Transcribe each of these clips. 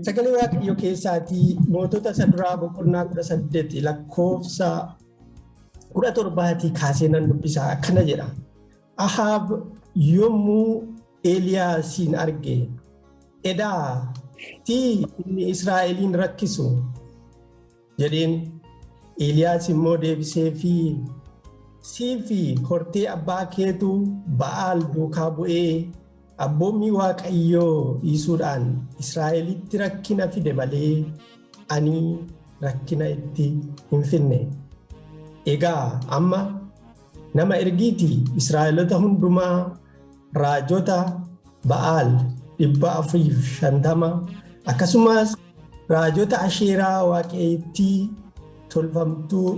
Sagalee Waaqayyoo keessaatii mootota isa duraa boqonnaa 18 lakkoofsa 17 kaasee nan dubbisaa akkana jedha. Ahaab yommuu Eeliyaasin arge edaa inni Israa'eliin rakkisu jedheen. Eeliyaas immoo deebisee fi hortee abbaa keetu Ba'aal duukaa bu'ee abboommii Waaqayyoo dhiisuudhaan Israa'elitti rakkina fide malee ani rakkina itti hin fidne. Egaa amma nama ergiitii Israa'elota hundumaa raajota Ba'aal 450 akkasumas raajota Asheeraa Waaqayyittii tolfamtuu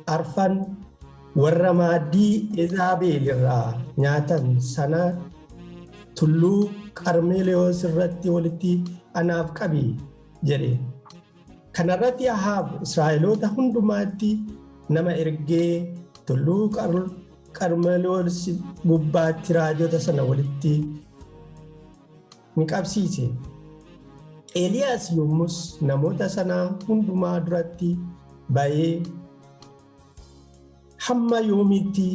400 warra maaddii Ezaabeel irraa nyaatan sana tulluu Qarmeelewoos irratti walitti anaaf qabi jedhe. Kanarratti Ahaab Israa'eloota hundumaatti nama ergee tulluu Qarmeelewoos gubbaatti raajota sana walitti ni qabsiise. Eeliyaas yommus namoota sana hundumaa duratti ba'ee hamma yoomiitti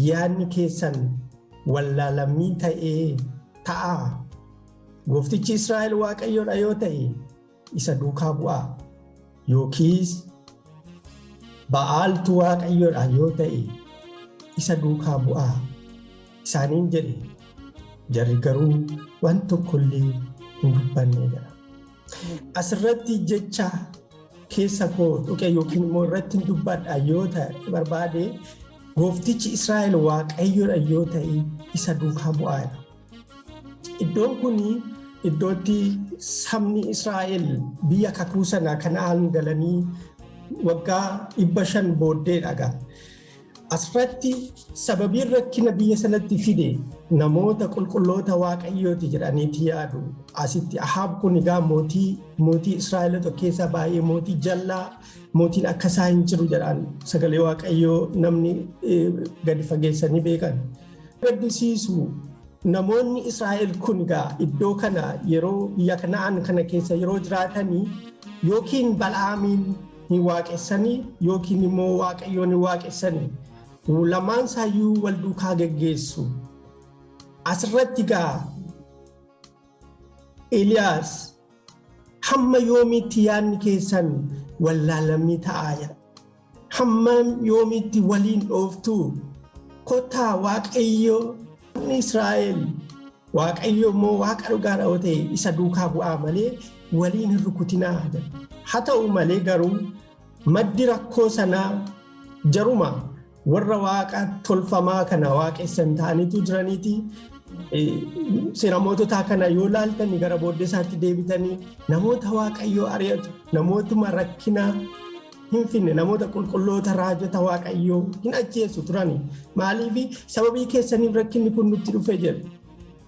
yaadni keessan wallaalamii ta'ee ta'a. Gooftichi Israa'el Waaqayyoodha yoo ta'e isa duukaa bu'aa yookiis Ba'aaltu Waaqayyoodha yoo ta'e isa duukaa bu'aa isaaniin jedhe. Jarri garuu waan tokkollee hin dubbanne jedha. Asirratti jecha keessa koo dhuqe yookiin immoo irratti dubbadha yoo ta'e barbaade gooftichi Israa'el Waaqayyoodha yoo ta'e isa duukaa bu'aadha. Iddoon kun iddootti sabni Israa'el biyya kakuu sana Kana'aan galanii waggaa 500 booddeedha. Asirratti sababiin rakkina biyya sanatti fide namoota qulqulloota Waaqayyooti jedhaniiti yaadu. Asitti Ahaab kun egaa mootii Israa'elota keessa baay'ee mootii jallaa mootiin akka isaa hin jiru jedhan sagalee Waaqayyoo namni gadi fageessanii beekan. Gaddisiisu namoonni Israa'el kun egaa iddoo kana yeroo biyya Kana'aan kana keessa yeroo jiraatanii yookiin Bal'aamiin hin waaqessanii yookiin immoo Waaqayyoon hin waaqessanii. Lamaan saayyuu wal duukaa geggeessu. Asirratti egaa Eeliyaas hamma yoomiitti yaadni keessan wallaalamii ta'aa jira. Hamma yoomiitti waliin dhooftuu kottaa Waaqayyoo Israa'el Waaqayyo immoo Waaqa dhugaadha yoo ta'e isa duukaa bu'aa malee waliin hin rukutinaa. Haa ta'u malee garuu maddi rakkoo sanaa jaruma warra waaqa tolfamaa kana waaqessan ta'aniitu jiraniiti. Seera moototaa kana yoo laaltanii gara booddee isaatti deebitanii namoota Waaqayyoo ari'atu namootuma rakkina hin finne namoota qulqulloota raajota Waaqayyoo hin ajjeesu turani. Maaliif sababii keessaniif rakkinni kun nutti dhufe jedhu.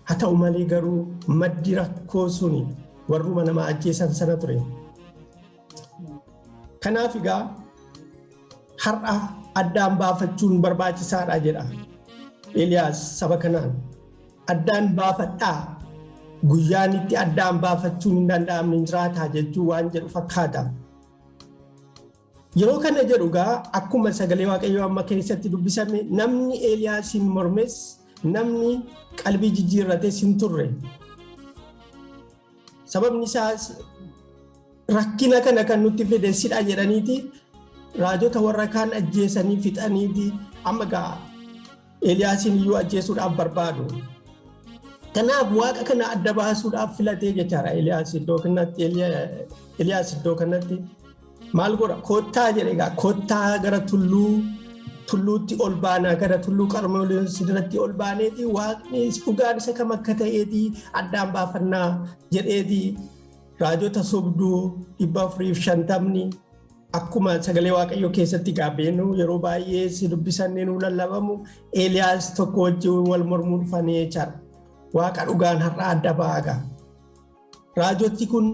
Haa ta'u malee garuu maddi rakkoo suni warruma nama ajjeesan sana ture. Kanaaf egaa har'a addaan baafachuun barbaachisaadha jedha Eeliyaas saba kanaan. Addaan baafadhaa guyyaan itti addaan baafachuun hin danda'amne jiraataa jechuun waan jedhu fakkaata. Yeroo kana jedhu egaa akkuma sagalee Waaqayyoo amma keessatti dubbisame namni Eeliyaasiin mormes namni qalbii jijjiirrates hin turre. Sababni isaas rakkina kana kan nutti fide sidha jedhaniiti raajota warra kaan ajjeesanii fixaniiti amma egaa Eeliyaasiin iyyuu ajjeesuudhaaf barbaadu. Kanaaf waaqa kana adda baasuudhaaf filatee jechaadha Eeliyaas iddoo kanatti maal godha kottaa jedhe egaa kottaa gara tulluutti ol baanaa gara tulluu Qarmeelewoos irratti ol baaneeti waaqni dhugaan isa kam akka ta'eeti addaan baafannaa jedheeti raajota sobduu 450 akkuma sagalee Waaqayyoo keessatti gaabbeenu yeroo baay'ee si dubbisannee nu lallabamu Eeliyaas tokko wajjin wal mormuu dhufanii jechaadha. Waaqa dhugaan har'a adda ba'aa. Raajoti kun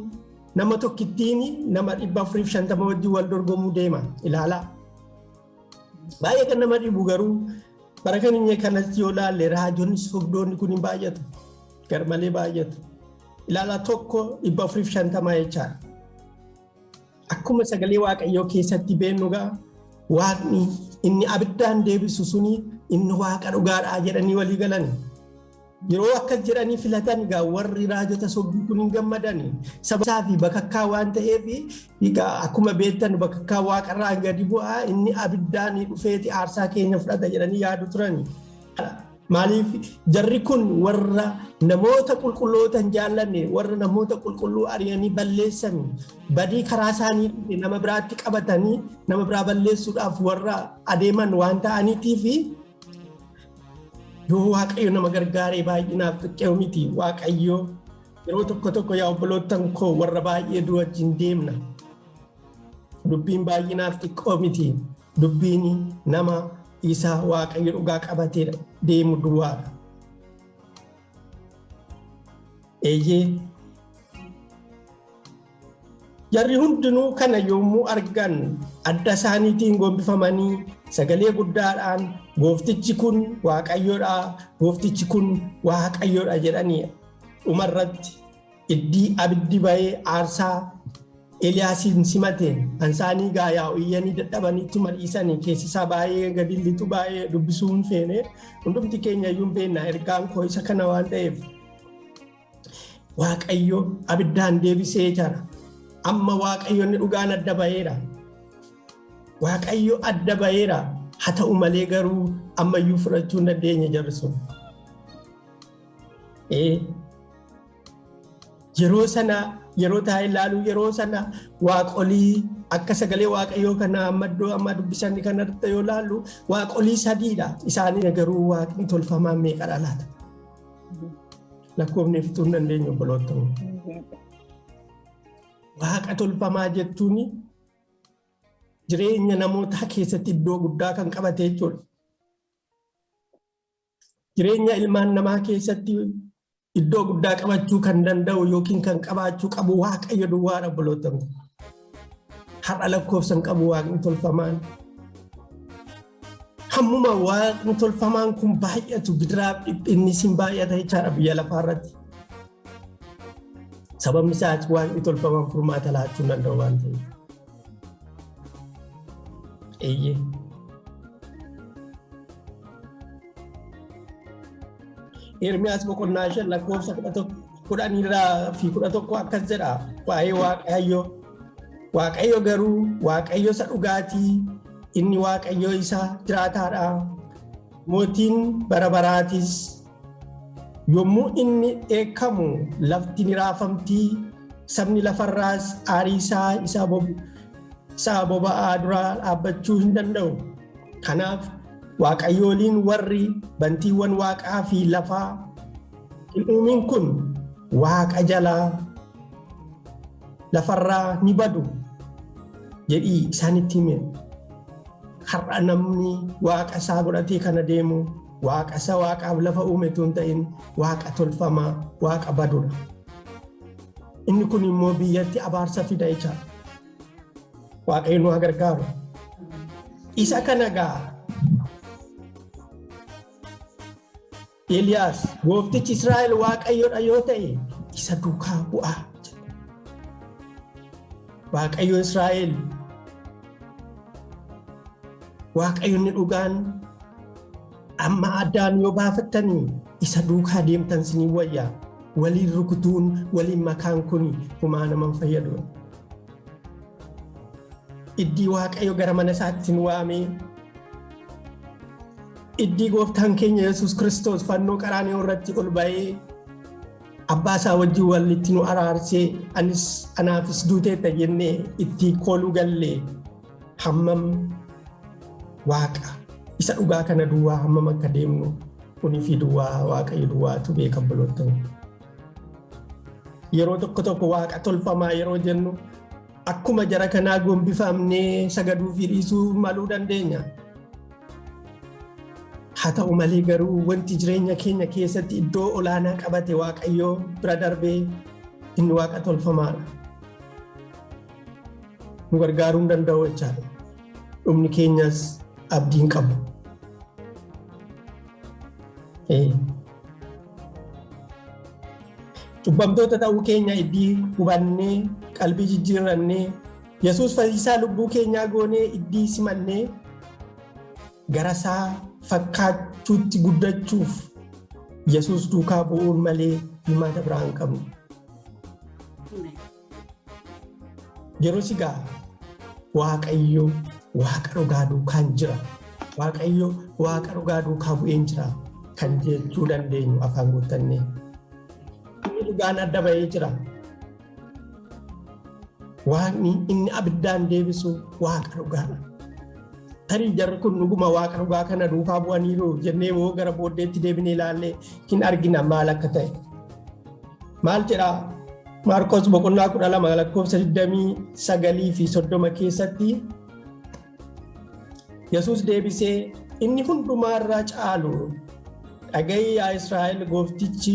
nama tokkittiin nama 450 wajjin wal dorgomuu deema ilaalaa. Baay'ee kan nama dhibu garuu bara kanatti yoo laalle raajonni sobdoonni kun hin baay'atu. Garmalee baay'atu. ilaala tokko 450 jechaadha. Akkuma sagalee Waaqayyoo keessatti beennu gaa Waaqni inni abiddaan deebisu suni inni Waaqa dhugaadhaa jedhanii walii galan. Yeroo akkas jedhanii filatan gaa warri raajota sobbii kun hin gammadan. Sababaa fi bakakkaa waan ta'eef akkuma beektan bakakkaa Waaqarraa gadi bu'aa inni abiddaan dhufeeti aarsaa keenya fudhata jedhanii yaadu turan. Maaliif jarri kun warra namoota qulqulloota hin jaallanne warra namoota qulqulluu ari'anii balleessan badii karaa isaanii nama biraatti qabatanii nama biraa balleessuudhaaf warra adeeman waan ta'aniitiif yoo Waaqayyo nama gargaaree baay'inaaf xiqqoo miti. Waaqayyo yeroo tokko yaa obboloottan koo warra baay'ee dura wajjin deemna. Dubbiin baay'inaaf xiqqoo miti. Dubbiin nama isa Waaqayyo dhugaa qabatee deemu duwwaadha. Jarri hundinuu kana yommuu argan adda isaaniitiin gombifamanii sagalee guddaadhaan gooftichi kun Waaqayyoodha, gooftichi kun Waaqayyoodha jedhanii dhumarratti iddii abiddi ba'ee aarsaa Eliyaasiin simateen ansaanii gaayaa iyyanii dadhabanitti mariisanii keessisaa baay'ee gadi lixu baay'ee dubbisuu hin feene hundumti keenya iyyuu hin beekna ergaan koo isa kana waan ta'eef Waaqayyo abiddaan deebisee jira. Amma Waaqayyo inni dhugaan adda ba'eera. Waaqayyo adda ba'eera. Haa ta'u malee garuu ammayyuu fudhachuu hin dandeenye jarri sun. Yeroo sana yeroo taa'ee ilaalu yeroo sana waaqolii akka sagalee Waaqayyoo kana amma dubbisan kanarratti yoo ilaallu waaqolii sadiidha. Isaanii garuu waaqni tolfamaan meeqadha laata? Lakkoofneef ibsuu hin dandeenyu obboloota. Waaqa tolfamaa jechuun jireenya namootaa keessatti iddoo guddaa kan qabate jechuudha. Jireenya ilmaan namaa keessatti iddoo guddaa qabachuu kan danda'u yookiin kan qabaachuu qabu Waaqayyo duwwaadha obboloota. Har'a lakkoofsan qabu waaqni tolfamaan. Hammuma waaqni tolfamaan kun baay'atu gidiraaf dhiphinni sin baay'ata jechaadha biyya lafaarratti. Sababni isaas waaqni tolfamaan furmaata laachuu hin danda'u waan ta'eef. Ermiyaas boqonnaa 5 lakkoofsa 10 akkas jedha waa'ee Waaqayyo. Waaqayyo garuu Waaqayyo isa dhugaatii inni Waaqayyo isa jiraataadha. Mootiin bara baraatis yommuu inni dheekkamu lafti ni raafamti sabni lafarraas aarii isaa boba'aa dura dhaabbachuu hin danda'u. Kanaaf Waaqayyooliin warri bantiiwwan Waaqaa fi lafaa hin uumin kun Waaqa jalaa lafarraa ni badu jedhii isaanitti hime. Har'a namni Waaqa isaa godhatee kana deemu Waaqa isa Waaqaaf lafa uume tun ta'in Waaqa tolfamaa Waaqa badudha. Inni kun immoo biyyatti abaarsa fida jecha. Waaqayyo nu haa gargaaru. Isa kana gaa Eliyaas gooftichi Israa'el Waaqayyoodha yoo ta'e isa duukaa bu'aa. Waaqayyo Israa'el Waaqayyo inni dhugaan amma addaan yoo baafattanii isa duukaa deemtan sinii wayyaa. Waliin rukutuun waliin makaan kun humaa naman fayyadu. Iddii Waaqayyo gara mana isaatti nu waamee iddii gooftaan keenya Yesuus Kiristoos fannoo qaraaniyoo irratti ol ba'ee abbaa isaa wajjin walitti nu araarsee anaafis duuteetta jennee itti kooluu gallee hammam Waaqa isa dhugaa kana duwwaa hammam akka deemnu kunii fi duwwaa Waaqayyo duwwaatu beeka obboloota. Yeroo tokko Waaqa tolfamaa yeroo jennu akkuma jara kanaa gombifamnee sagaduu fi dhiisuu maluu dandeenya. Haa ta'u malee garuu wanti jireenya keenya keessatti iddoo olaanaa qabate Waaqayyoo bira darbee inni Waaqa tolfamaadha. Nu gargaaruu hin danda'u jechaadha. Dhumni keenyas abdii hin qabu. cubbamtoota ta'uu keenya iddii hubannee qalbii jijjiirrannee Yesuus fayyisaa lubbuu keenyaa goonee iddii simannee gara isaa fakkaachuutti guddachuuf Yesuus duukaa bu'uun malee himaata biraa hin qabnu. Yeroo sigaa Waaqayyo Waaqa dhugaa duukaan jira. Waaqayyo Waaqa dhugaa duukaa bu'een jira kan jechuu dandeenyu afaan guuttannee. Inni dhugaan adda ba'ee jira. Waaqni inni abiddaan deebisu Waaqa dhugaadha. Tarii jarri kun dhuguma Waaqa dhugaa kana duukaa bu'aniiru jennee boo gara booddeetti deebinee ilaallee hin argina maal akka ta'e. Maal jedhaa Maarkos boqonnaa 12 lakkoofsa 29 fi 30 keessatti Yesuus deebisee inni hundumaarraa caalu dhaga'i yaa Israa'el gooftichi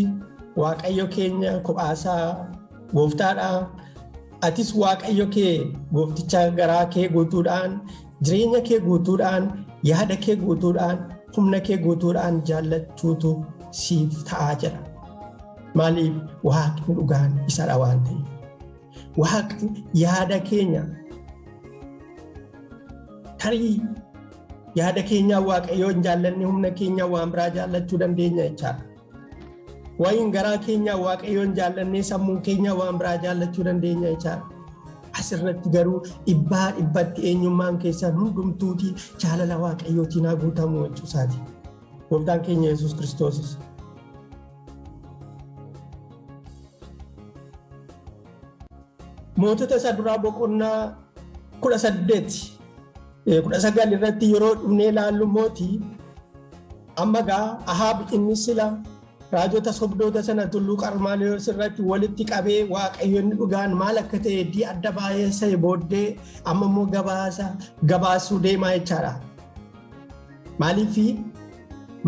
Waaqayyo keenya kophaasaa gooftaadha. Atis Waaqayyo kee goofticha garaa kee guutuudhaan jireenya kee guutuudhaan yaada kee guutuudhaan humna kee guutuudhaan jaallachuutu siif ta'aa jira. Maaliif Waaqni dhugaan isadha waan ta'eef. Waaqni yaada keenya tarii yaada keenya Waaqayyoon jaallanne humna keenya waan biraa jaallachuu dandeenya jechaadha. Wayin garaa keenya Waaqayyoon jaallanne sammuu keenya waan biraa jaallachuu dandeenya jechaadha. Asirratti garuu dhibbaa dhibbatti eenyummaan keessan hundumtuuti jaalala Waaqayyootiin haa guutamu jechuusaati. Gooftaan keenya Yesuus Kiristoosis. Mootota isa duraa boqonnaa 19 irratti yeroo dhufnee ilaallu mootii amma gaa Ahaab inni sila raajota sobdoota sana tulluu Qarmaaliyoos irratti walitti qabee Waaqayyoon dhugaan maal akka ta'e iddii adda baay'ee booddee amma immoo gabaasuu deemaa jechaadha. Maaliif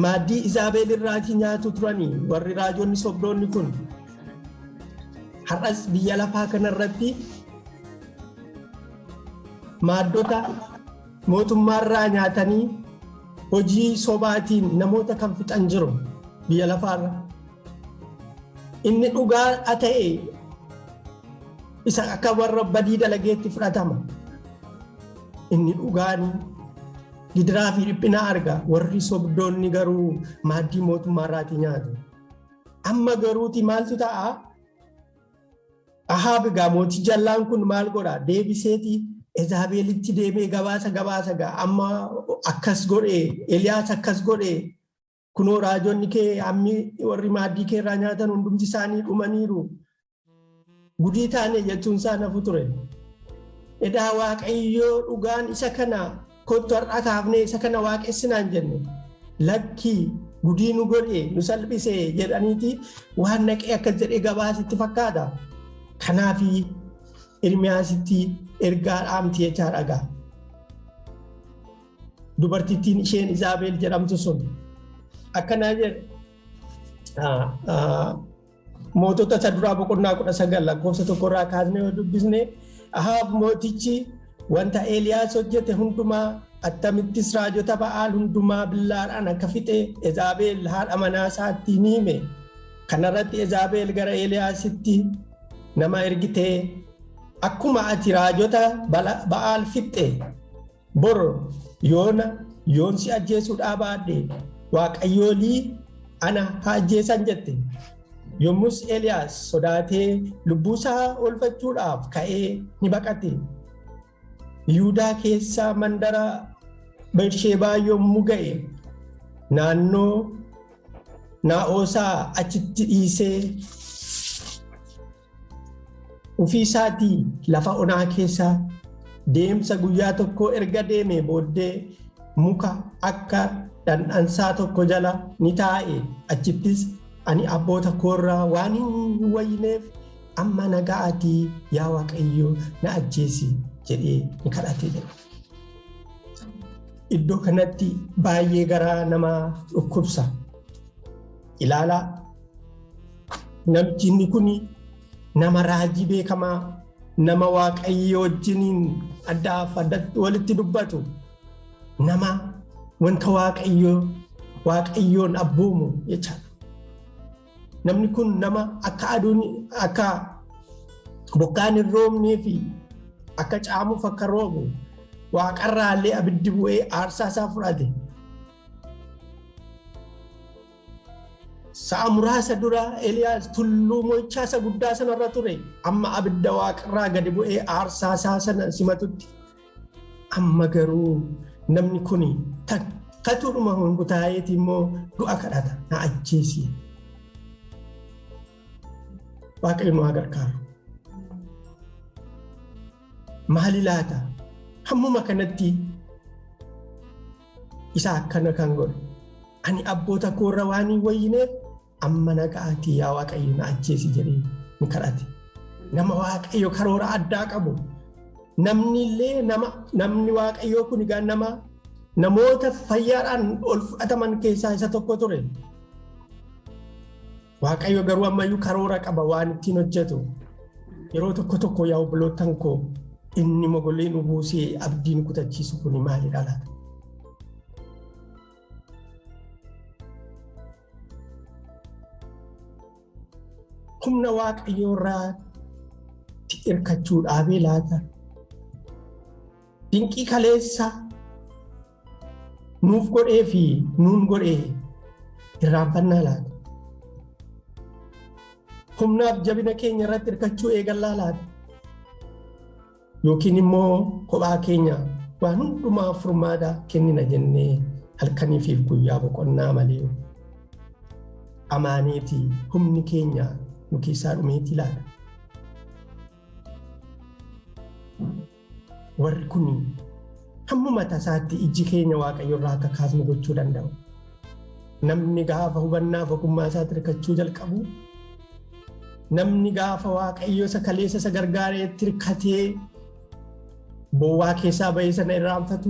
maaddii Izaabeel irraatii nyaatu turanii warri raajonni sobdoonni kun. Har'as biyya lafaa kanarratti maaddota mootummaarraa nyaatanii hojii sobaatiin namoota kan fixan jiru biyya lafaarra. Inni dhugaa ta'e isa akka warra badii dalageetti fudhatama. Inni dhugaan gidiraa fi dhiphina arga. Warri sobdoonni garuu maaddii mootummaarraatii nyaatu. Amma garuuti maaltu ta'a? Ahaab egaa mootii jallaan kun maal godha? Deebiseeti Ezaabeelitti deemee gabaasa amma akkas godhe Eliyaas akkas godhe kunoo raajonni kee ammi warri maaddii kee irraa nyaatan hundumti isaanii dhumaniiru. Gudii taane jechuun isaa nafu ture. Edaa Waaqayyoo dhugaan isa kana kottu har'a kaafnee isa kana waaqessinaan jenne. Lakkii gudii nu godhe nu salphise jedhaniiti waan naqee akkas jedhee gabaasitti fakkaata. Kanaafi Ermiyaasitti ergaa dhaamti jechaadha gaa. Dubartittiin isheen Izaabeel jedhamtu sun akkanaa jedhe mootota isa duraa boqonnaa 19 lakkoofsa 1 irraa kaasnee yoo dubbisne Ahaab mootichi wanta Eeliyaas hojjete hundumaa attamittis raajota Ba'aal hundumaa billaadhaan akka fixe Izaabeel haadha manaa isaatti ni hime. Kanarratti Izaabeel gara Eeliyaasitti nama ergitee akkuma ati raajota Ba'aal fixe bor yoon si ajjeesuudhaa baadhe Waaqayyoolii ana haa ajjeesan jette. Yommus Eeliyaas sodaatee lubbuusaa oolfachuudhaaf ka'ee ni baqate. Yihuudaa keessaa mandara Bersheebaa yommuu ga'e naannoo Naa'oosaa achitti dhiisee ofii isaatii lafa onaa keessa deemsa guyyaa tokko erga deeme booddee muka akka dhandhansaa tokko jala ni taa'e. Achittis ani abboota koorraa waan hin wayneef amma naga'atii yaa Waaqayyo na ajjeesi jedhee ni kadhate jedha. Iddoo kanatti baay'ee garaa namaa dhukkubsa. Ilaalaa namtichi kun nama raajii beekamaa nama Waaqayyo wajjiniin addaaf addatti walitti dubbatu nama wanta Waaqayyoon abboomu jechaadha. namni kun nama akka aduun akka bokkaan hin roobnee fi akka caamuuf akka roobu waaqarraallee abiddi bu'ee aarsaa isaa fudhate. Sa'a muraasa dura Eliyaas tulluu mo'ichaa isa guddaa sanarra ture. Amma abidda waaqarraa gadi bu'ee aarsaa isaa sana simatutti. Amma garuu namni kun takkatuudhuma hongutaa'eeti immoo du'a kadhata na ajjeesi. Waaqayyo nu haa gargaaru. Maali laata? Hammuma kanatti isa akkana kan godhe. Ani abboota koorra waan hin wayyineef amma nagaatii yaa Waaqayyo na ajjeesi jedhee ni kadhate. Nama Waaqayyo karoora addaa qabu. Namni Waaqayyoo kun egaa namoota fayyaadhaan ol fudhataman keessaa isa tokko ture. Waaqayyo garuu ammayyuu karoora qaba waan ittiin hojjetu. Yeroo tokko yaa obboloottan koo inni mogolee nu buusee abdiin kutachiisu kun maalidha laata? Humna Waaqayyoo irraa hirkachuu dhaabee laata? Dinqii kaleessa nuuf godhee fi nuun godhee irraanfannaa laata? Humnaaf jabina keenya irratti hirkachuu eegallaa laata? Yookiin immoo kophaa keenya waan hundumaa furmaata kennina jennee halkanii fi guyyaa boqonnaa malee amaaneeti humni keenya nu keessaa dhumeeti laata? Warri kun hammuma tasaatti ijji keenya Waaqayyo irraa akka kaasnu gochuu danda'u. Namni gaafa hubannaaf ogummaa isaatti hirkachuu jalqabu, namni gaafa Waaqayyo isa kaleessa isa gargaareetti hirkatee bowwaa keessaa bahee sana irraanfatu,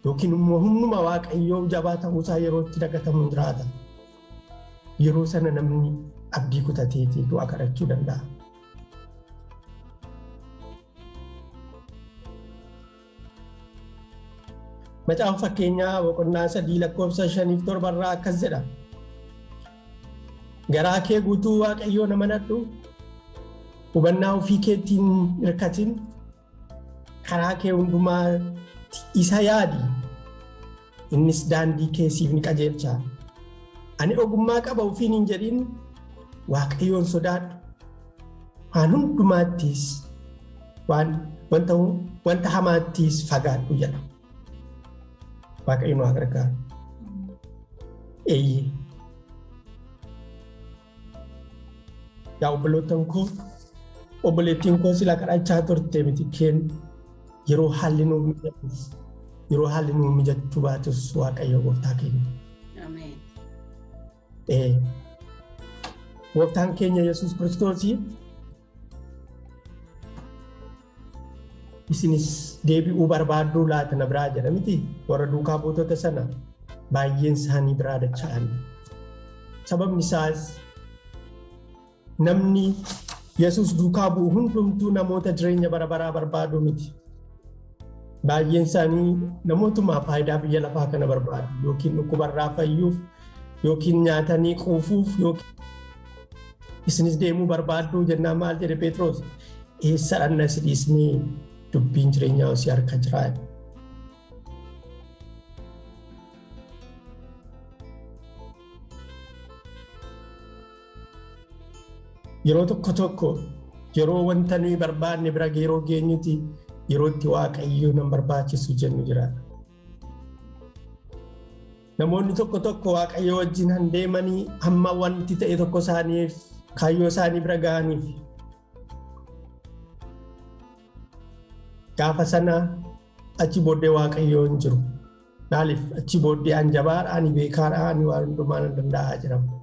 yookiin immoo humnuma Waaqayyoo jabaa ta'uusaa yerootti dagatamu jiraata. Yeroo sana namni abdii kutateetii du'a kadhachuu danda'a. Macaan fakkeenyaa boqonnaa 3:5-7 akkas jedha. Garaa kee guutuu Waaqayyoo nama nadhu, hubannaa ofii keetiin hirkatin, karaa kee hundumaa isa yaadi, innis daandii keessiif ni qajeelcha. Ani ogummaa qaba ofiin hin jedhin, Waaqayyoon sodaadhu. Waan hundumaattis wanta hamaattis fagaadhu jedha. Waaqayyo nu haa gargaaru. Eeyyee. Yaa obboloottan koo, obboleettiin koo sila kadhachaa turte miti keen yeroo haalli nu mijatus, yeroo haalli nu mijachuu baatus Waaqayyo gooftaa keenya. Ameen. Gooftaan keenya Yesuus Kiristoos isinis deebi'uu barbaaduu laata na biraa jedha miti? Warra duukaa buutota sana baay'een isaanii biraa dacha'an. Sababni isaas namni Yesuus duukaa bu'u hundumtuu namoota jireenya bara baraa barbaadu miti. Baay'een isaanii namootuma faayidaa biyya lafaa kana barbaadu, yookiin dhukkubarraa fayyuuf, yookiin nyaatanii quufuuf, yookiin isinis deemuu barbaaduu jennaan maal jedhe Phexros? Eessa dhaqna si dhiisnee dubbiin jireenyaa osii harka jiraa. Yeroo tokko yeroo wanta nuyi barbaadne bira yeroo geenyuti yerootti Waaqayyo nan barbaachisu jennu jira. Namoonni tokko Waaqayyo wajjin han deemanii hamma wanti ta'e tokko isaaniif kaayyoo isaanii bira ga'aniif gaafa sana achi booddee Waaqayyo hin jiru. Maaliif achi booddee an jabaadha, ani beekaadha, ani waan hundumaa nan danda'a jedhama.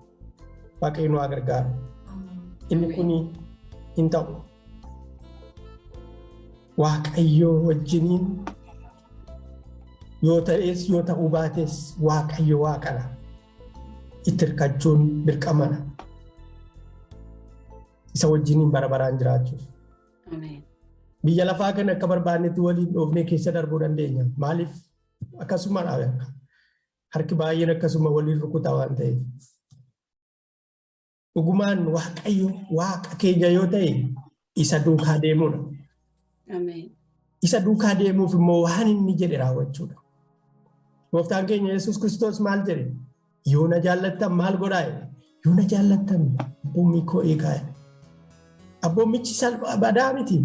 Waaqayyo nu haa gargaaru. Inni kun hin ta'u. Waaqayyo wajjiniin yoo ta'es yoo ta'uu baates Waaqayyo Waaqadha. Itti hirkachuun dirqamadha. Isa wajjiniin bara baraan jiraachuuf. Ameen. Biyya lafaa kana akka barbaannetti waliin dhoofnee keessa darbuu dandeenya. Maaliif akkasuma dhaabee harki baay'een akkasuma waliin rukutaa waan ta'eef. Dhugumaan Waaqayyo Waaqa keenya yoo ta'e isa duukaa deemuudha. Ameen. Isa duukaa deemuuf immoo waan inni jedhe raawwachuudha. Gooftaan keenya Yesuus Kiristoos maal jedhe? Yoo na jaallattan maal godhaa? Yoo na jaallattan abboommii koo eegaa. Abboommichi salphaa badaa miti.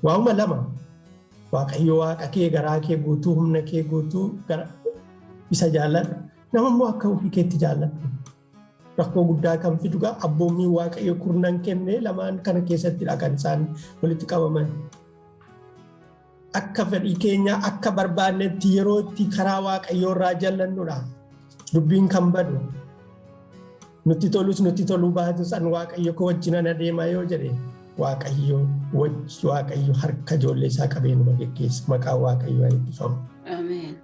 Waa'uma lama. Waaqayyo Waaqa kee garaa kee guutuu humna kee guutuu isa jaalladhu. Nama immoo akka ofii keetti jaalladhu. Rakkoo guddaa kan fidu abboommii Waaqayyo kurnan kenne lamaan kana keessattidha kan isaan walitti qabaman. Akka fedhii keenya akka barbaannetti yeroo itti karaa Waaqayyoo irraa jallannuudha. Dubbiin kan badu. Nutti tolus nutti toluu baatus an Waaqayyo koo wajjin adeema yoo jedhe Waaqayyo harka ijoollee isaa qabee numa geggeessa. Maqaa Waaqayyoo eebbifamu. Ameen.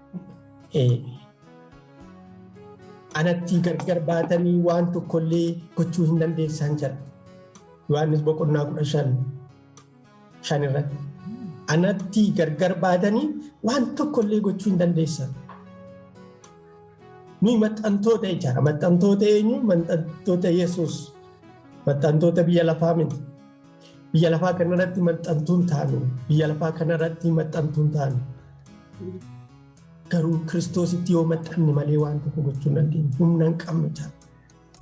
Anatti gargar baatanii waan tokkollee gochuu hin dandeessan jedha. Yohaannis 15:5 irratti. Anatti gargar baatanii waan tokkollee gochuu hin dandeessan. Nuyi maxxantoota jechaadha. Maxxantoota eenyu? Maxxantoota Yesuus. Maxxantoota biyya lafaa miti. Biyya lafaa kanarratti maxxantuun taanu. Biyya lafaa kanarratti maxxantuun taanu. Garuu Kiristoositti yoo maxxanne malee waan tokko gochuu hin dandeenye. Humna hin qabnu jira.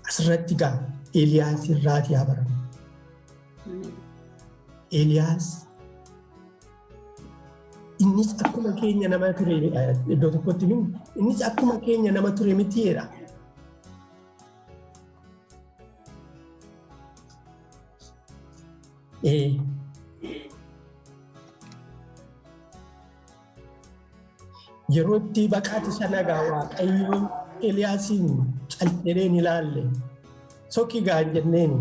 Asirratti gaa Eeliyaas irraatii haa baramu. Eeliyaas innis akkuma keenya nama ture iddoo tokkotti innis akkuma keenya nama ture mitiidha. Yeroo itti baqaatu sana gaa Waaqayyo Eeliyaasiin calqedeen ilaalle sokki gaa hin jenneen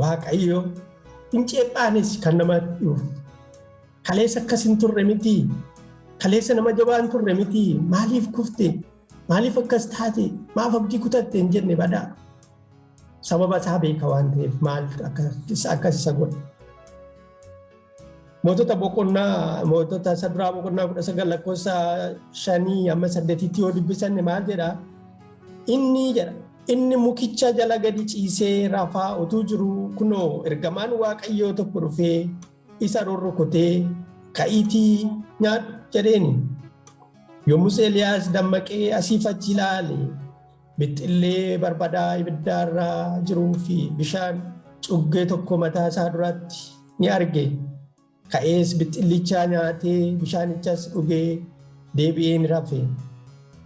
Waaqayyo hin ceephaanis kan namatti dhufu. Kaleessa akkas hin turre miti. Kaleessa nama jabaan turre miti. Maaliif kufte? Maaliif akkas taate? Maaf abdii kutatte hin jenne badaa. Sababa isaa beeka waan ta'eef maal akkas isa godhe. Mootota Saduraa boqonnaa 19:5-8 yoo dubbisanne maal jedhaa? Inni mukicha jala gadi ciisee rafaa utuu jiru kunoo ergamaan Waaqayyoo tokko dhufee isa rorrokotee ka'iitii nyaadhu jedheeni. Yommus Eeliyaas dammaqee asiif achi ilaale bixxillee barbadaa ibiddaarraa jiruu fi bishaan cuggee tokko mataa isaa duratti ni arge. Ka'ees bixxillichaa nyaatee bishaanichas dhugee deebi'ee ni rafe.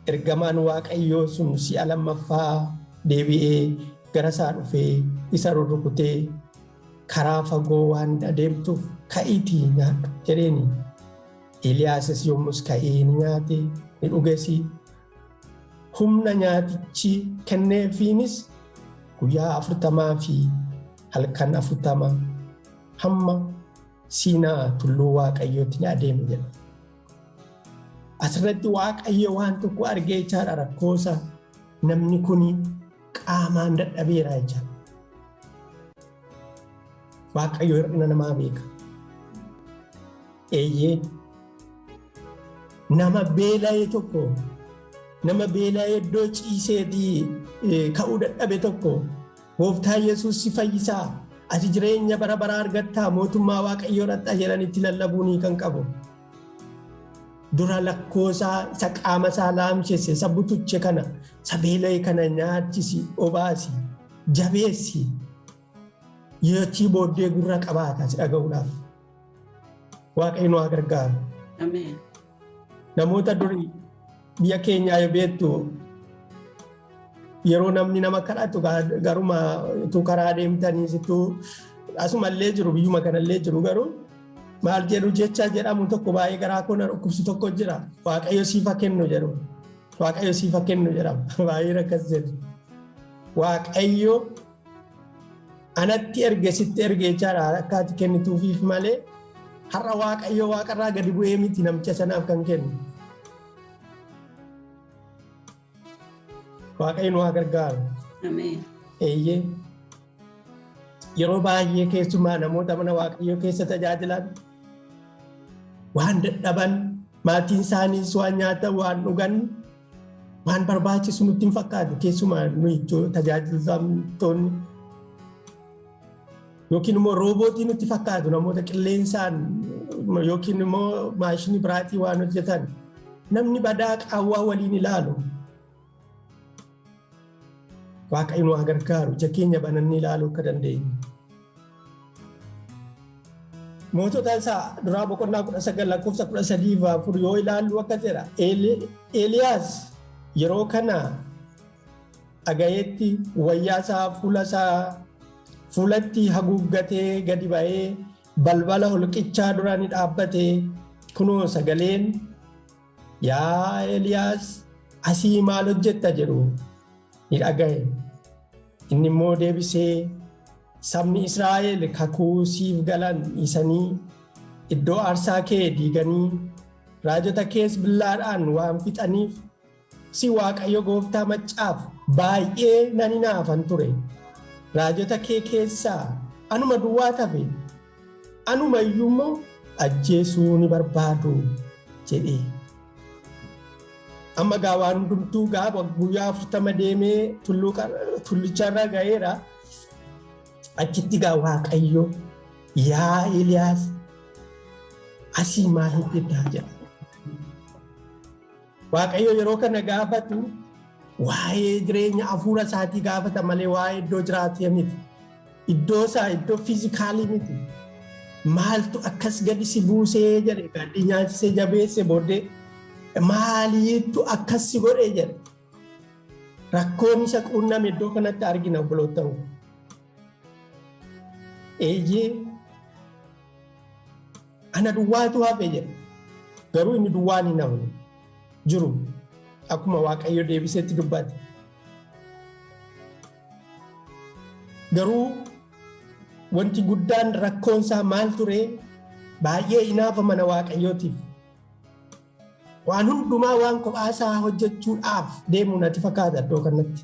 Ergamaan Waaqayyoo sun si'a lammaffaa deebi'ee gara isaa dhufee isa rorrokutee karaa fagoo waan adeemtuuf ka'iitii nyaadhu jedheeni. Eeliyaasis yommus ka'ee ni nyaate ni dhuges. Humna nyaatichi kenneefiinis guyyaa 40 fi halkan 40 hamma Siinaa tulluu Waaqayyootti ni adeeme jedha. Asirratti Waaqayyo waan tokko argee jechaadha rakkoosa namni kuni qaamaan dadhabeera jecha. Waaqayyo hir'ina namaa beeka. Eeyyee nama beela'ee tokko nama beela'ee iddoo ciiseetii ka'uu dadhabe tokko Gooftaa Yesuus si fayyisaa ati jireenya bara baraa argattaa mootummaa Waaqayyoo dhaqxa jedhanitti lallabuunii kan qabu. Dura lakkoosaa isa qaama isaa laamshesse isa butuche kana isa beela'e kana nyaachisi obaasi jabeessi yeroo booddee gurra qabaata si dhaga'uudhaaf. Waaqayyo nu haa gargaaru. Ameen. Namoota durii biyya keenyaa yoo beektu yeroo namni nama kadhatu garuma utuu karaa deemtanii sittuu asumallee jiru biyyuma kanallee jiru garuu maal jedhu jecha jedhamu tokko baay'ee garaa koo na dhukkubsu tokko jira. Waaqayyo siif haa kennu jedhu. Waaqayyo siif haa kennu jedhama. Baay'ee akkas jedhu. Waaqayyo anatti erge sitti erge jechaadha akka ati kennituufiif malee har'a Waaqayyo waaqarraa gadi bu'ee miti namicha sanaaf kan kennu. Waaqayyo nu haa gargaaru. Ameen. Eeyyee. Yeroo baay'ee keessumaa namoota mana Waaqayyoo keessa tajaajilan waan dadhaban maatiin isaaniis waan nyaatan waan dhugan waan barbaachisu nutti hin fakkaatu keessumaa nuyi tajaajiltoonni yookiin immoo roobootii nutti fakkaatu namoota qilleensaan yookiin immoo maashinii biraatii waan hojjetan namni badaa qaawwaa waliin ilaalu Waaqayyo nu gargaaru ija keenya banannee ilaaluu akka dandeenyu. Mootota isaa duraa boqonnaa 19 lakkoofsa 13 yoo ilaallu akka jedha Eeliyaas yeroo kana dhagayetti wayyaa isaa fuulatti haguuggatee gadi ba'ee balbala holqichaa dura ni dhaabbatee kunoo sagaleen yaa Eeliyaas asii maal hojjetta jedhu ni dhagaye. Inni immoo deebisee sabni Israa'el kakuu siif galan dhiisanii iddoo aarsaa kee diiganii raajota kees billaadhaan waan fixaniif si Waaqayyo gooftaa maccaaf baay'ee nan hinaafan ture. Raajota kee keessaa anuma duwwaa tafe anuma iyyuu ajjeesuu ni barbaadu jedhee. Amma gaa waan hundumtuu gaafa guyyaa 40 deemee tullicharra ga'eera. Achitti gaa Waaqayyo yaa Eeliyaas asii maal hojjettaa jedha. Waaqayyo yeroo kana gaafatu waa'ee jireenya hafuura isaatii gaafata malee waa'ee iddoo jiraatee miti. Iddoo isaa iddoo fiizikaalii miti. Maaltu akkas gadi si buusee jedhe gaadhi nyaachisee jabeesse booddee maaliitu akkas si godhee jedhe. Rakkoon isa quunname iddoo kanatti argina obboloota. Eeyyee ana duwwaatu hafe jedhe. Garuu inni duwwaan hin hafne jiru akkuma Waaqayyo deebiseetti dubbate. Garuu wanti guddaan rakkoonsaa maal ture baay'ee hinaafa mana Waaqayyootiif. Waan hundumaa waan kophaasaa hojjechuudhaaf deemu natti fakkaata iddoo kanatti.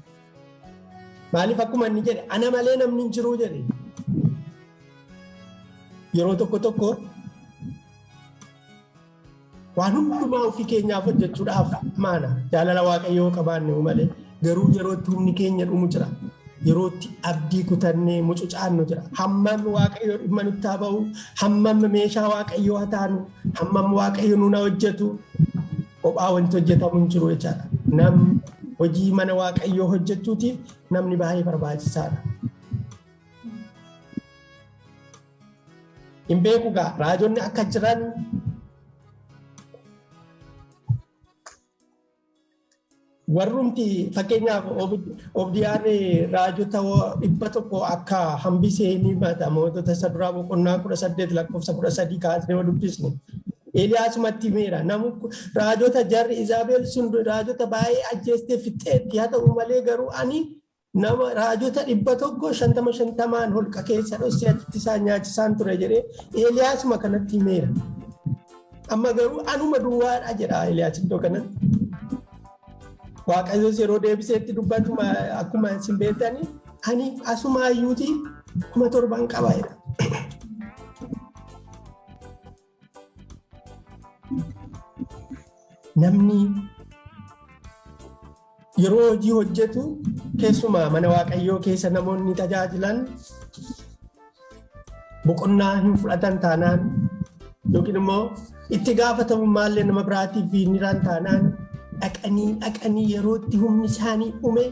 Maaliif akkuma inni jedhe ana malee namni hin jiru jedhe. Yeroo tokko waan hundumaa ofii keenyaaf hojjechuudhaaf maana jaalala Waaqayyoo qabaanne malee garuu yerootti humni keenya dhumu jira. Yerootti abdii kutannee mucucaannu jira. Hammam Waaqayyo dhimma nutti haa ba'u, hammam meeshaa Waaqayyoo haa taanu, hammam Waaqayyo nuna hojjetu kophaa wanti hojjetamu hin jiru jechaadha. Namni hojii mana Waaqayyoo hojjechuutiif namni baay'ee barbaachisaadha. Hin beeku gaa raajonni akka jiran warrumti fakkeenyaaf Obdiyaan raajota 100 akka hambisee ni himata. Mootota isa duraa boqonnaa 18 lakkoofsa 13 kaasnee yoo dubbisne Eeliyaasumatti himeera. Raajota jarri Izaabel sun raajota baay'ee ajjeestee fixxeetti haa ta'u malee garuu ani nama raajota 150 holqa keessa dhossee achitti isaan nyaachisaan ture jedhee Eeliyaasuma kanatti himeera. Amma garuu anuma duwwaadha jedha Eeliyaas iddoo kanatti. Waaqayyo yeroo deebiseetti dubbatu akkuma isin beektanii ani asumaayyuutii 7,000 qaba jedha. Namni yeroo hojii hojjetu keessumaa mana Waaqayyoo keessa namoonni tajaajilan boqonnaa hin fudhatan taanaan yookiin immoo itti gaafatamummaa nama biraatiif hin hiran taanaan dhaqanii yerootti humni isaanii dhume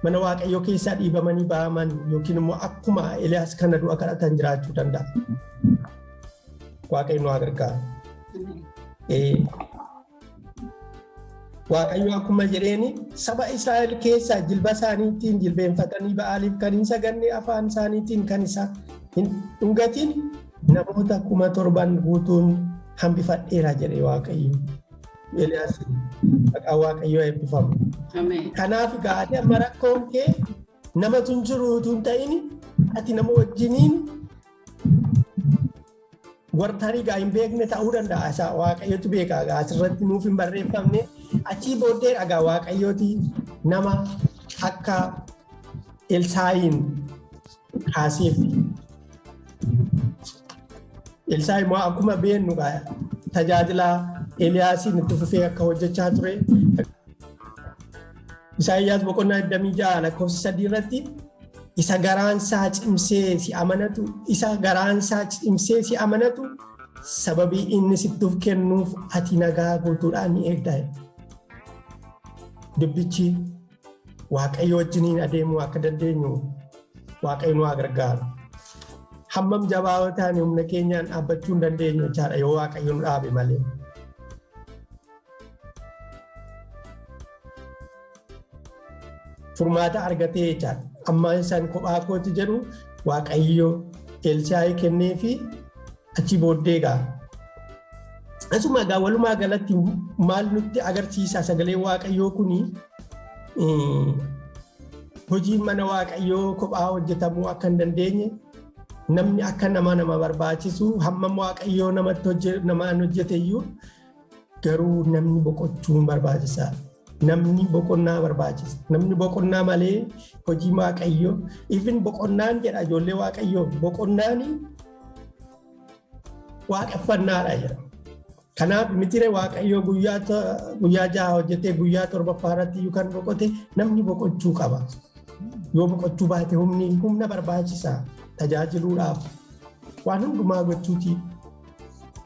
mana Waaqayyoo keessaa dhiibamanii ba'aman yookiin immoo akkuma Eeliyaas kana du'a kadhatan jiraachuu danda'a. Waaqayyo nu gargaaru. Waaqayyo akkuma jedheeni saba Israa'el keessaa jilba isaaniitiin jilbeenfatanii Ba'aaliif kan hin saganne afaan isaaniitiin kan isa hin dhungatiin namoota 7,000 guutuun hambifadheera jedhe Waaqayyo. Eeliyaas maqaan Waaqayyoo eebbifamu. Kanaaf gaadhi amma rakkoon kee nama tun jiru tun ta'ini ati nama wajjiniin wartaanii gaa hin beekne ta'uu danda'a. Isaa Waaqayyotu beeka asirratti nuuf hin barreeffamne achii booddee dhagaa Waaqayyooti nama akka Elsaa'iin kaaseef Elsaa'i immoo akkuma beeknu tajaajila Eeliyaasiin itti fufee akka hojjechaa ture. Isaayyaas boqonnaa 26 lakkoofsa 3 irratti isa garaansaa cimsee si amanatu sababii inni sitti kennuuf ati nagaa guutuudhaan ni eegda. Dubbichi Waaqayyo wajjiniin adeemuu akka dandeenyu Waaqayyo nu gargaaru. Hammam jabaa ta'an humna keenyaan dhaabbachuu hin dandeenyu jechaadha yoo Waaqayyo nu dhaabe malee. Furmaata argatee jechaadha. Amma isaan kophaa kooti jedhu Waaqayyo Elsaa'i kennee fi achi booddee asuma walumaa galatti maal nutti agarsiisa sagalee Waaqayyoo kuni hojii mana Waaqayyoo kophaa hojjetamuu akka hin dandeenye namni akka nama barbaachisu hammam Waaqayyoo namaan hojjeteyyuu garuu namni boqochuu barbaachisa. Namni boqonnaa barbaachisa. Namni boqonnaa malee hojii Waaqayyoo even boqonnaan jedha ijoollee Waaqayyoo boqonnaani waaqeffannaadha jedha. Kanaaf mitire Waaqayyoo guyyaa 6 hojjetee guyyaa 7ffaa irratti kan boqote namni boqochuu qaba. Yoo boqochuu baate humna barbaachisa tajaajiluudhaaf waan hundumaa gochuuti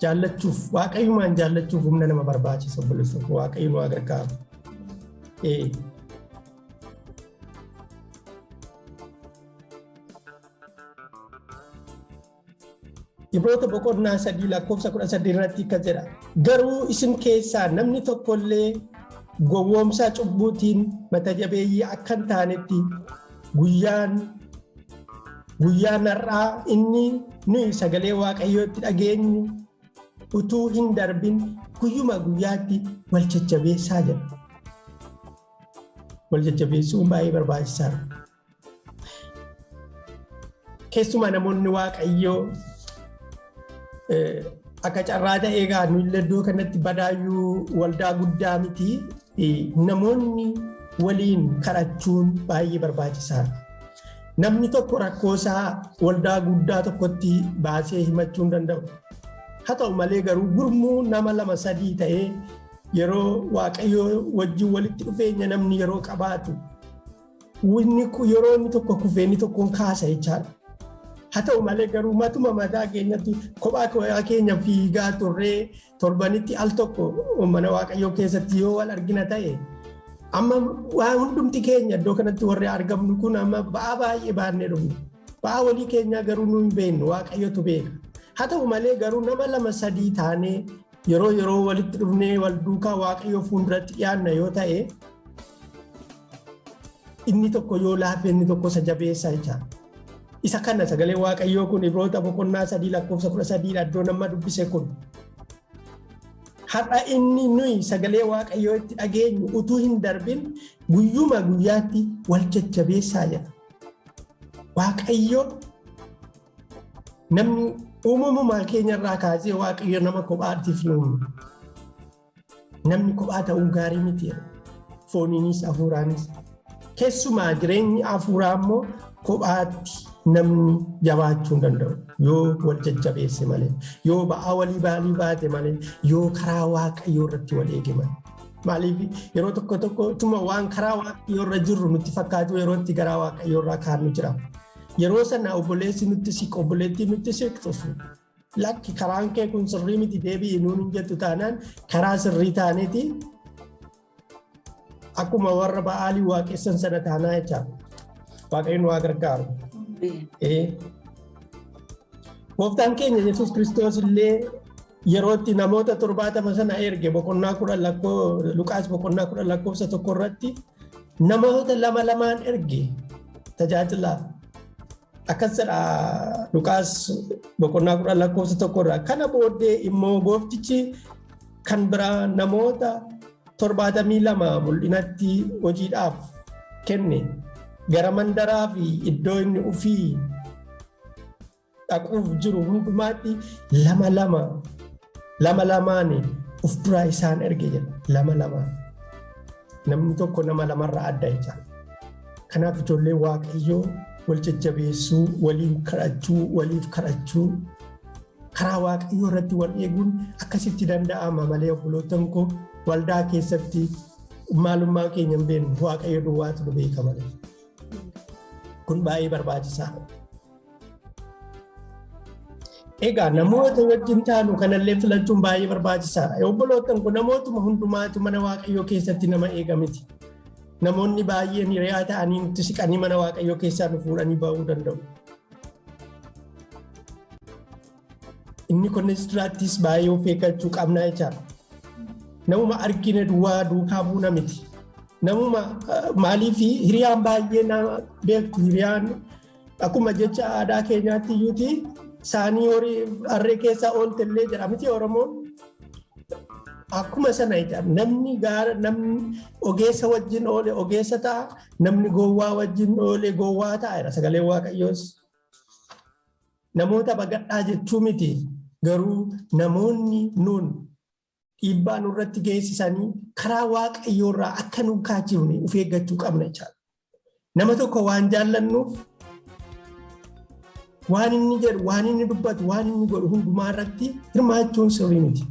jaallachuuf Waaqayyumaan jaallachuuf humna nama barbaachisa obboleessa Waaqayyo nu gargaaru. Ibroota boqonnaa 3 lakkoofsa 13 irratti akka jedha garuu isin keessaa namni tokkollee gowwoomsaa cubbuutiin mata jabeeyyii akka hin taanetti guyyaan har'aa inni nuyi sagalee Waaqayyootti dhageenyu utuu hin darbin guyyuma guyyaatti wal jajjabeessaa jedha. Wal jajjabeessuun baay'ee barbaachisaadha. Keessumaa namoonni Waaqayyoo akka carraa ta'ee nu illee iddoo kanatti badaayyuu waldaa guddaa miti. Namoonni waliin kadhachuun baay'ee barbaachisaadha. Namni tokko rakkoosaa waldaa guddaa tokkotti baasee himachuu hin danda'u. Haa ta'u malee garuu gurmuu nama 2-3 ta'ee yeroo Waaqayyoo wajjin walitti dhufeenya namni yeroo qabaatu yeroo inni tokko kufee inni tokkoon kaasa jechaadha. Haa ta'u malee garuu matuma mataa keenyatti kophaa keenya fiigaa turree torbanitti al tokko mana Waaqayyoo keessatti yoo wal argina ta'e amma waan hundumti keenya iddoo kanatti warri argamnu kun amma ba'aa baay'ee baannee dhufne. Ba'aa walii keenyaa garuu nu hin beeknu Waaqayyotu beeka. Haa ta'u malee garuu nama 2-3 taanee yeroo walitti dhufnee wal duukaa Waaqayyoo fuulduratti dhiyaanna yoo ta'e inni tokko yoo laafe inni tokko isa jabeessa jechaadha. Isa kana sagalee Waaqayyoo kun Ibroota boqonnaa 3 lakkoofsa 13 iddoo nama dubbise kun. Har'a inni nuyi sagalee Waaqayyoo itti dhageenyu utuu hin darbin guyyuma guyyaatti wal jajjabeessaa jedha. Waaqayyoo namni uumamumaa keenyarraa kaasee Waaqayyo nama kophaatiif nuume. Namni kophaa ta'uun gaarii miti. Fooniinis hafuuraanis. Keessumaa jireenyi hafuuraa immoo kophaatti namni jabaachuu hin danda'u. Yoo wal jajjabeesse malee, yoo ba'aa walii baate malee, yoo karaa Waaqayyoo irratti wal eege malee. Maaliif yeroo tokko tuma waan karaa Waaqayyoo irra jirru nutti fakkaatu yeroo itti garaa Waaqayyoo irraa kaanu jira. Yeroo sana obboleessi nutti siqu obboleettii nutti siqtuuf lakki karaan kee kun sirrii miti deebi'i nuun hin jettu taanaan karaa sirrii taaneeti akkuma warra Ba'aalii waaqessan sana taanaa jecha Waaqayyoon waa gargaaru. Gooftaan keenya Yesuus Kiristoos illee yerootti namoota 70 sana erge boqonnaa 10 Luqaas boqonnaa 10 lakkoofsa 1 irratti namoota 2 erge tajaajilaaf. Akkasidha Luqaas boqonnaa 10 lakkoofsa 1 irraa kana booddee immoo gooftichi kan biraa namoota 72 mul'inatti hojiidhaaf kenne gara mandaraa fi iddoo inni ofii dhaquuf jiru hundumaatti 2-2 of duraa isaan erge jedha 2-2 namni tokko nama 2 irraa adda jecha. Kanaaf ijoollee Waaqayyoo wal jajjabeessuu, waliif kadhachuu karaa waaqayyoo irratti wal eeguun akkasitti danda'ama malee obboloota koo waldaa keessatti maalummaa keenya hin beeknu waaqayyo duwwaatu nu beeka malee. Kun baay'ee barbaachisaadha. Egaa namoota wajjin taanu kanallee filachuun baay'ee barbaachisaadha. Obboloota koo namootuma hundumaatu mana waaqayyoo keessatti nama eega miti. Namoonni baay'een hiriyaa ta'anii nutti siqanii mana waaqayyoo keessaa nu fuudhanii ba'uu danda'u. Inni kunis duraattis baay'ee of eeggachuu qabnaa jechaadha. Namuma argine duwwaa duukaa buuna miti. Namuma maaliif hiriyaan baay'ee nama beektu hiriyaan akkuma jecha aadaa keenyaatti iyyuuti saanii horii harree keessaa oolte illee jedha miti Oromoon. Akkuma sana namni ogeessa wajjin oole ogeessa ta'a, namni gowwaa wajjin oole gowwaa ta'a sagalee waaqayyoos. Namoota bagadhaa jechuu miti garuu namoonni nuun dhiibbaa nurratti geessisanii karaa waaqayyoorraa akka nu kaachifne of eeggachuu qabna jechaadha. Nama tokko waan jaallannuuf waan inni jedhu, waan inni dubbatu, waan inni godhu hundumaa irratti hirmaachuun sirrii miti.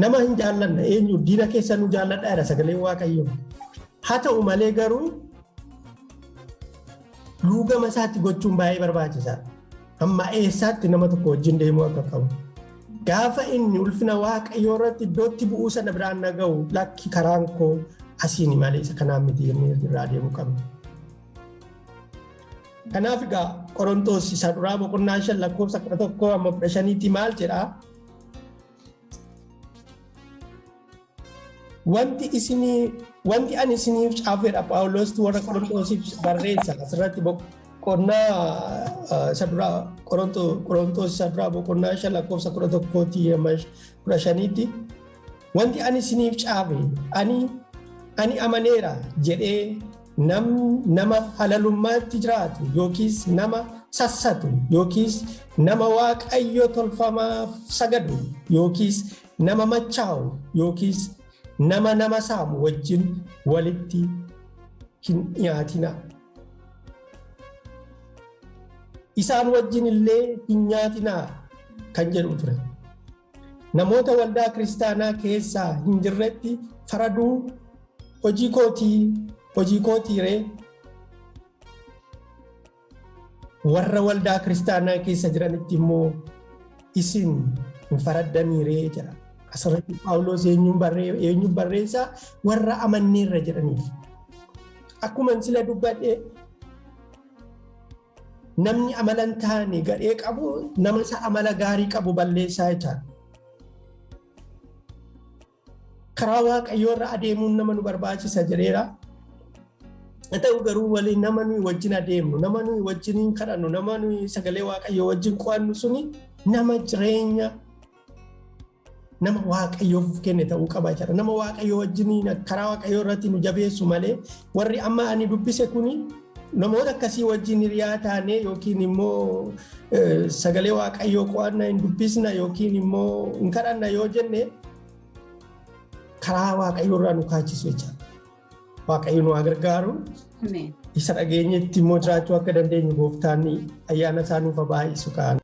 Nama hin jaallanne eenyu diina keessa nu jaalladha sagalee waaqayyoo. Haa ta'u malee garuu luugama isaatti gochuun baay'ee barbaachisaadha. Amma eessaatti nama tokko wajjin deemuu akka qabu. Gaafa inni ulfina waaqayyoo irratti iddootti bu'uu sana biraan naga'u lakki karaan koo asiin malee isa kanaan miti jennee irraa deemuu qabna. Kanaaf egaa Qorontoos isa duraa boqonnaa 5 lakkoofsa 11-15 maal jedhaa? Wanti ani isiniif caafedha Phaawulos warra Qorontoosiif barreessa asirratti boqonnaa isa duraa Qorontoos isa duraa boqonnaa 5 lakkoofsa 11-15 wanti ani isiniif caafe ani amaneera jedhee nama halalummaatti jiraatu yookiis nama sassatu yookiis nama waaqayyo tolfamaaf sagadu yookiis nama machaa'u yookiis nama saamu wajjin walitti hin dhiyaatina. Isaan wajjin illee hin nyaatinaa kan jedhu ture. Namoota waldaa kiristaanaa keessaa hin jirretti faraduu hojii kootiiree warra waldaa kiristaanaa keessa jiranitti immoo isin hin faraddaniiree jedha. Asirratti Phaawulos eenyuun barreessaa warra amanneerra jedhaniif. Akkuma sila dubbadhe namni amala hin taane gadhee qabu nama isa amala gaarii qabu balleessaa jechaadha. Karaa waaqayyoo irra adeemuun nama nu barbaachisa jedheera. Haa ta'u garuu waliin nama nuyi wajjin adeemnu, nama nuyi wajjin kadhannu, nama nuyi sagalee waaqayyoo wajjin qo'annu suni nama jireenya nama waaqayyoof kenne ta'uu qaba jechuudha. Nama waaqayyoo wajjin karaa waaqayyoo irratti nu jabeessu malee warri amma ani dubbise kuni namoota akkasii wajjin hiriyaa taane yookiin immoo sagalee waaqayyoo qo'annaa hin dubbisna yookiin immoo hin kadhanna yoo jenne karaa waaqayyoo irraa nu kaachisu jechuudha. Waaqayyo nu gargaaru. Isa dhageenyetti immoo jiraachuu akka dandeenyu gooftaan ayyaana isaa nuuf haa baay'isu.